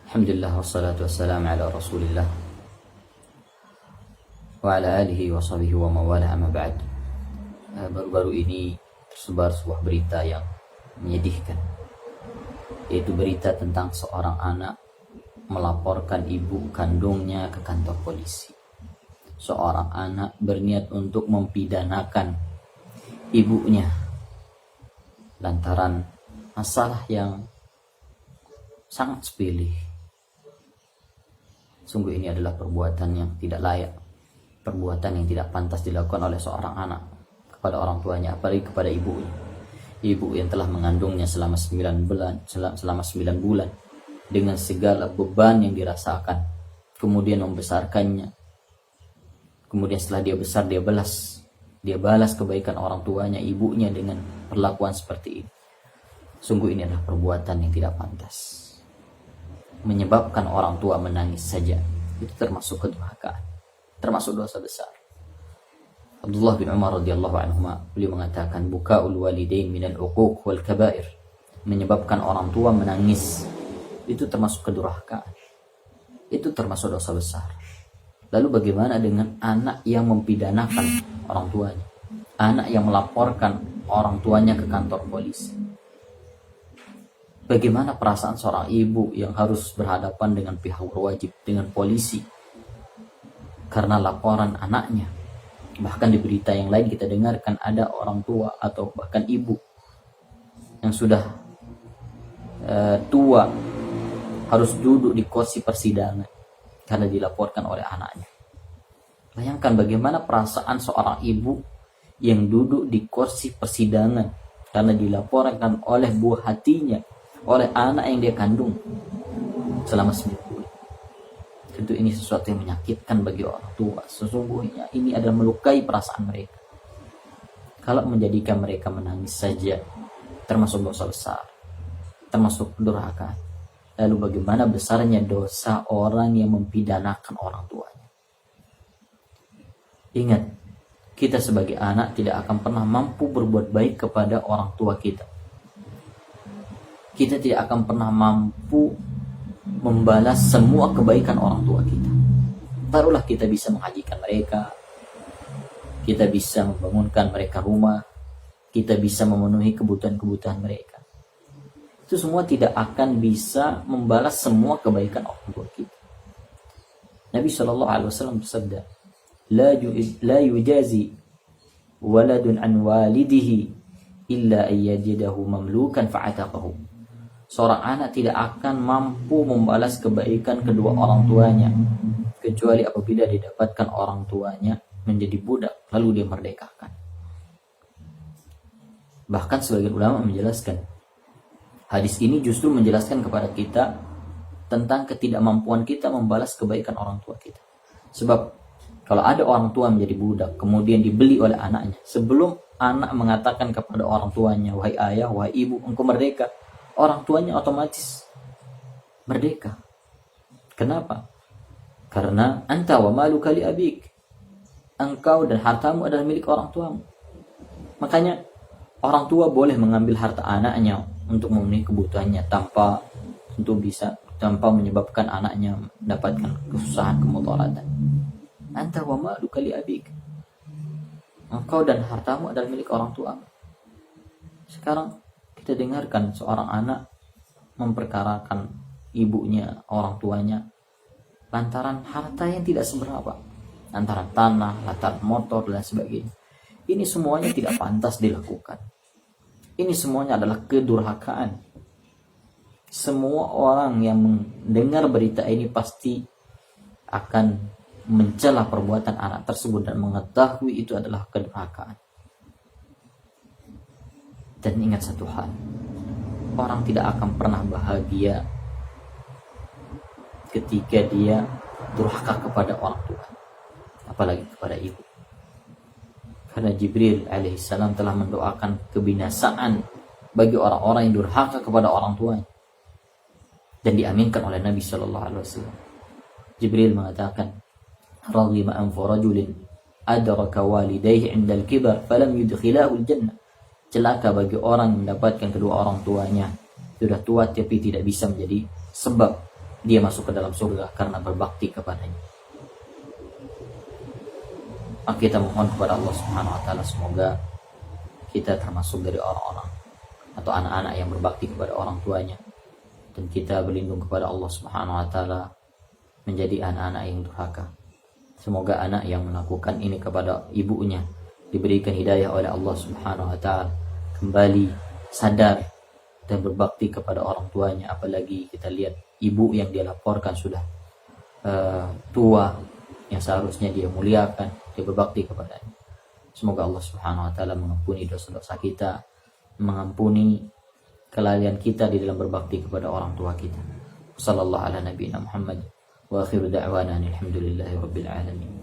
Alhamdulillah wassalatu wassalamu ala rasulillah wa ala alihi wa sahbihi wa mawalah amma ba'd. Baru-baru ini tersebar sebuah berita yang menyedihkan, yaitu berita tentang seorang anak melaporkan ibu kandungnya ke kantor polisi. Seorang anak berniat untuk mempidanakan ibunya lantaran masalah yang sangat sepele. Sungguh ini adalah perbuatan yang tidak layak, perbuatan yang tidak pantas dilakukan oleh seorang anak kepada orang tuanya, apalagi kepada ibunya. Ibu yang telah mengandungnya selama 9 bulan dengan segala beban yang dirasakan, kemudian membesarkannya. Kemudian setelah dia besar, dia balas kebaikan orang tuanya, ibunya, dengan perlakuan seperti ini. Sungguh ini adalah perbuatan yang tidak pantas. Menyebabkan orang tua menangis saja, itu termasuk kedurhakaan, termasuk dosa besar. Abdullah bin Umar radhiyallahu anhuma, beliau mengatakan, bukaul walidain minal uquq wal kabair, menyebabkan orang tua menangis itu termasuk kedurhakaan, itu termasuk dosa besar. Lalu bagaimana dengan anak yang mempidanakan orang tuanya, anak yang melaporkan orang tuanya ke kantor polisi? Bagaimana perasaan seorang ibu yang harus berhadapan dengan pihak berwajib, dengan polisi, karena laporan anaknya? Bahkan di berita yang lain kita dengarkan ada orang tua atau bahkan ibu yang sudah tua harus duduk di kursi persidangan karena dilaporkan oleh anaknya. Bayangkan bagaimana perasaan seorang ibu yang duduk di kursi persidangan karena dilaporkan oleh buah hatinya, oleh anak yang dia kandung selama 9 bulan. Tentu ini sesuatu yang menyakitkan bagi orang tua. Sesungguhnya ini adalah melukai perasaan mereka. Kalau menjadikan mereka menangis saja termasuk dosa besar, termasuk kedurhakaan. Lalu bagaimana besarnya dosa orang yang mempidanakan orang tuanya? Ingat, kita sebagai anak tidak akan pernah mampu berbuat baik kepada orang tua kita. Kita tidak akan pernah mampu membalas semua kebaikan orang tua kita. Barulah kita bisa menghajikan mereka, kita bisa membangunkan mereka rumah, kita bisa memenuhi kebutuhan-kebutuhan mereka. Itu semua tidak akan bisa membalas semua kebaikan orang tua kita. Nabi SAW bersabda, la yujazi waladun an walidihi illa ayyajidahu mamlukan fa'ataqahu. Seorang anak tidak akan mampu membalas kebaikan kedua orang tuanya kecuali apabila didapatkan orang tuanya menjadi budak lalu dia merdekakan. Bahkan sebagian ulama menjelaskan, hadis ini justru menjelaskan kepada kita tentang ketidakmampuan kita membalas kebaikan orang tua kita. Sebab kalau ada orang tua menjadi budak kemudian dibeli oleh anaknya, sebelum anak mengatakan kepada orang tuanya, wahai ayah, wahai ibu, engkau merdeka, orang tuanya otomatis merdeka. Kenapa? Karena anta wa maluka li abik, engkau dan hartamu adalah milik orang tuamu. Makanya orang tua boleh mengambil harta anaknya untuk memenuhi kebutuhannya tanpa menyebabkan anaknya mendapatkan kesusahan, kemudaratan. Anta wa maluka li abik, engkau dan hartamu adalah milik orang tuamu. Sekarang kita dengarkan seorang anak memperkarakan ibunya, orang tuanya, lantaran harta yang tidak seberapa, lantaran tanah, lantaran motor, dan sebagainya. Ini semuanya tidak pantas dilakukan. Ini semuanya adalah kedurhakaan. Semua orang yang mendengar berita ini pasti akan mencela perbuatan anak tersebut dan mengetahui itu adalah kedurhakaan. Dan ingat satu hal, orang tidak akan pernah bahagia ketika dia durhaka kepada orang tua, apalagi kepada ibu. Karena Jibril alaihissalam telah mendoakan kebinasaan bagi orang-orang yang durhaka kepada orang tuanya, dan diaminkan oleh Nabi SAW. Jibril mengatakan, "Raghima anfu rajulin adraka walidayhi 'inda al-kibar falam yudkhilahu al-jannah." Celaka bagi orang yang mendapatkan kedua orang tuanya sudah tua tapi tidak bisa menjadi sebab dia masuk ke dalam surga karena berbakti kepadanya. Maka kita mohon kepada Allah Subhanahu wa taala semoga kita termasuk dari orang-orang atau anak-anak yang berbakti kepada orang tuanya, dan kita berlindung kepada Allah Subhanahu wa taala menjadi anak-anak yang durhaka. Semoga anak yang melakukan ini kepada ibunya diberikan hidayah oleh Allah Subhanahu wa taala, kembali sadar dan berbakti kepada orang tuanya. Apalagi kita lihat ibu yang dia laporkan sudah tua, yang seharusnya dia muliakan, dia berbakti kepadanya. Semoga Allah Subhanahu wa taala mengampuni dosa-dosa kita, mengampuni kelalaian kita di dalam berbakti kepada orang tua kita. Sallallahu ala nabiyina Muhammad wa akhiru da'wana alhamdulillahi rabbil alamin.